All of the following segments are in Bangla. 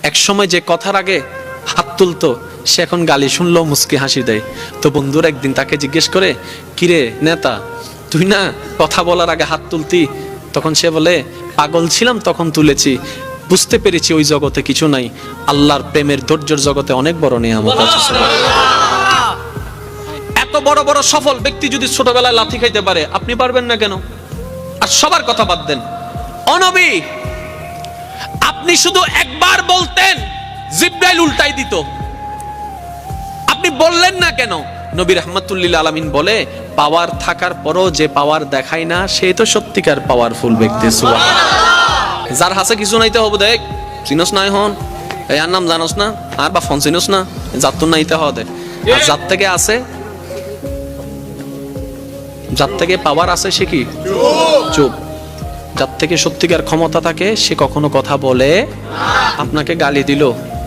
এক সময় যে কথার আগে হাত তুলতো সে এখন গালি শুনলেও মুস্কি হাসি দেয়। তো বন্ধুর একদিন তাকে জিজ্ঞেস করে, কিরে নেতা, তুই না কথা বলার আগে হাত তুলতি? তখন সে বলে, পাগল ছিলাম তখন তুলেছি, বুঝতে পেরেছি ওই জগতে কিছু নাই, আল্লাহর প্রেমের ধৈর্যের জগতে অনেক বড় নিয়ামত আছে। এত বড় বড় সফল ব্যক্তি যদি ছোটবেলায় লাথি খাইতে পারে, আপনি পারবেন না কেন? আর সবার কথা বাদ দেন, ও নবী, আপনি শুধু একবার বলতেন জিবরাইল উল্টাই দিত, আপনি বললেন না কেন? নবী রাহমাতুল লিল আলামিন বলে, পাওয়ার থাকার পরও যে পাওয়ার দেখায় না সে তো সত্যিকার পাওয়ারফুল ব্যক্তি। সুবহানাল্লাহ। যার হাসে কিছু নাইতে হবে, দেখ চিনস না এখন এর নাম জানোস না, আর বা ফোন চিনস না, যার তো নাইতে হবে। আর যার থেকে আছে, যার থেকে পাওয়ার আছে সে কি চুপ। যার থেকে সত্যিকার ক্ষমতা থাকে সে কখনো কথা বলে। আপনাকে গালি দিল,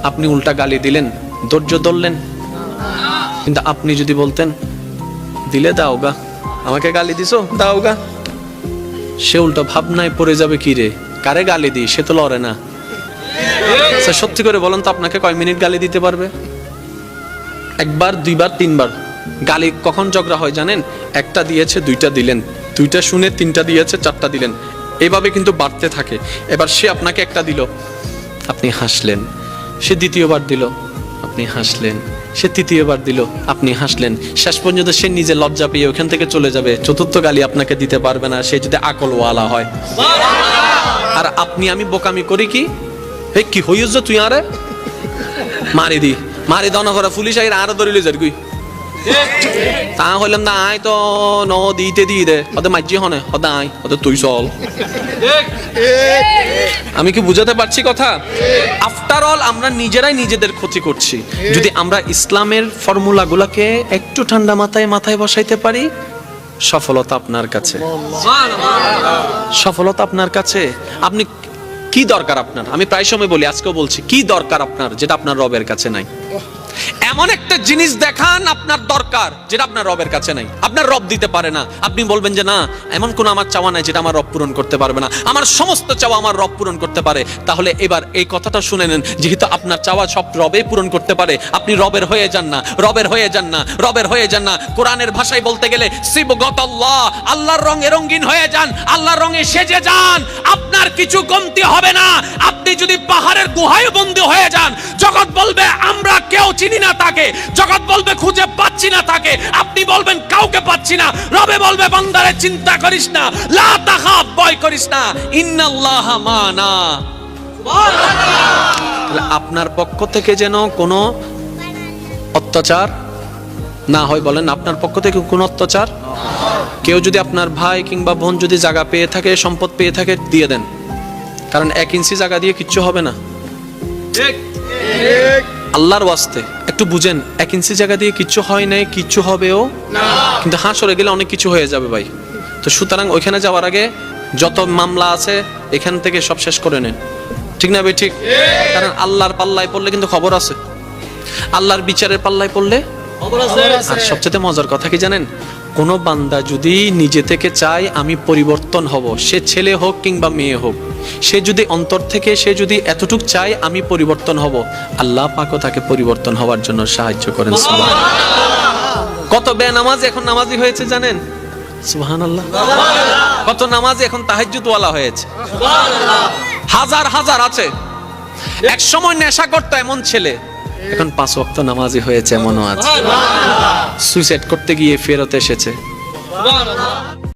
আপনি উল্টা গালি দিলেন, ধৈর্য ধরলেন। কিন্তু আপনি যদি বলতেন, দিলে দাও গা, আমাকে গালি দিছো দাও গা, সে উল্টো ভাবনায় পড়ে যাবে, কি রে কারে গালি দিই, সে তো লড়ে না। সত্যি করে বলেন তো, আপনাকে কয় মিনিট গালি দিতে পারবে? একবার, দুইবার, তিনবার। গালি কখন ঝগড়া হয় জানেন? একটা দিয়েছে দুইটা দিলেন, দুইটা শুনে তিনটা দিয়েছে চারটা দিলেন, এভাবে কিন্তু বাড়তে থাকে। এবার সে আপনাকে একটা দিল, আপনি হাসলেন, সে দ্বিতীয়বার দিল, আপনি হাসলেন, সে তৃতীয়বার দিল, আপনি হাসলেন, শেষ পর্যন্ত সে নিজে লজ্জা পেয়ে ওখান থেকে চলে যাবে। চতুর্থ গালি আপনাকে দিতে পারবে না, সে যদি আকলওয়ালা হয়। আর আপনি আমি বোকামি করি কি, হে কি হইছ তুই আরে মারি দি, মারি দাও না করে পুলিশ আইরা আরো ধরিলে যার গুই তা হইলাম না, আয় তো ন দিতে দিয়ে দে, ওদের মাঝি হনে ওদের আয়, ওদের তুই চল। আমি কি বুঝাতে পারছি কথা? আফটার অল আমরা নিজেরাই নিজেদের ক্ষতি করছি। যদি আমরা ইসলামের ফর্মুলাগুলোকে একটু ঠান্ডা মাথায় মাথায় বসাইতে পারি, সফলতা আপনার কাছে, সফলতা আপনার কাছে। আপনি কি দরকার আপনার? আমি প্রায় সময় বলি, আজকেও বলছি, কি দরকার আপনার যেটা আপনার রবের কাছে নাই? এমন একটা জিনিস দেখান আপনার দরকার যেটা আপনার রবের কাছে নাই, আপনার রব দিতে পারে না। আপনি বলবেন যে না, এমন কোন আমার চাওয়া নাই যেটা আমার রব পূরণ করতে পারবে না, আমার সমস্ত চাওয়া আমার রব পূরণ করতে পারে। তাহলে এবার এই কথাটা শুনে নেন, যেহেতু আপনার চাওয়া সব রবেই পূরণ করতে পারে, আপনি রবের হয়ে যান না, রবের হয়ে যান না, রবের হয়ে যান না। কোরআনের ভাষায় বলতে গেলে সিবগাতাল্লাহ, আল্লাহর রঙে রঙিন হয়ে যান, আল্লাহর রঙে সেজে যান, আপনার কিছু কমতি হবে না। আপনি যদি পাহাড়ের গুহায় বন্দী হয়ে যান, জগৎ বলবে আমরা কেউ চিনি না তাকে, জগৎ বলবে খুঁজে পাচ্ছি না তাকে, আপনি বলবেন কাউকে পাচ্ছি না, রবে বলবে বান্দারে চিন্তা করিস না, লা তাখাফ, ভয় করিস না, ইন্নাল্লাহা মানা। সুবহানাল্লাহ। আপনার পক্ষ থেকে যেন কোনো অত্যাচার না হয়। বলেন, আপনার পক্ষ থেকে কোনো অত্যাচার? কেউ যদি আপনার ভাই কিংবা বোন যদি জায়গা পেয়ে থাকে, সম্পদ পেয়ে থাকে, দিয়ে দেন, কারণ 1 ইঞ্চি জায়গা দিয়ে কিচ্ছু হবে না। ঠিক ঠিক। আল্লাহর ওয়াস্তে একটু বুঝেন, 1 ইঞ্চি জায়গা দিয়ে কিচ্ছু হয় নাই, কিচ্ছু হবেও না, কিন্তু হাসরে গেলে অনেক কিছু হয়ে যাবে ভাই। তো সুতরাং ওইখানে যাওয়ার আগে যত মামলা আছে এখান থেকে সব শেষ করে নেন, ঠিক না ভাই? ঠিক। কারণ আল্লাহর পাল্লায় পড়লে কিন্তু খবর আছে, আল্লাহর বিচারের পাল্লায় পড়লে খবর আছে। আর সবচেয়ে মজার কথা কি জানেন? কোন বান্দা যদি নিজে থেকে চায় আমি পরিবর্তন হব, সে ছেলে হোক কিংবা মেয়ে হোক, সে যদি অন্তর থেকে সে যদি এতটুক চায় আমি পরিবর্তন হব, আল্লাহ পাকও তাকে পরিবর্তন হওয়ার জন্য সাহায্য করেন। সুবহানাল্লাহ। কত বেনামাজ এখন নামাজি হয়েছে জানেন? সুবহানাল্লাহ। কত নামাজি এখন তাহাজ্জুদওয়ালা হয়েছে। সুবহানাল্লাহ। হাজার হাজার আছে। এক সময় নেশা করতো এমন ছেলে, এখন 5 ওয়াক্ত নামাজি হয়েছে এমনও আছে। সুইসাইড করতে গিয়ে ফেরত এসেছে।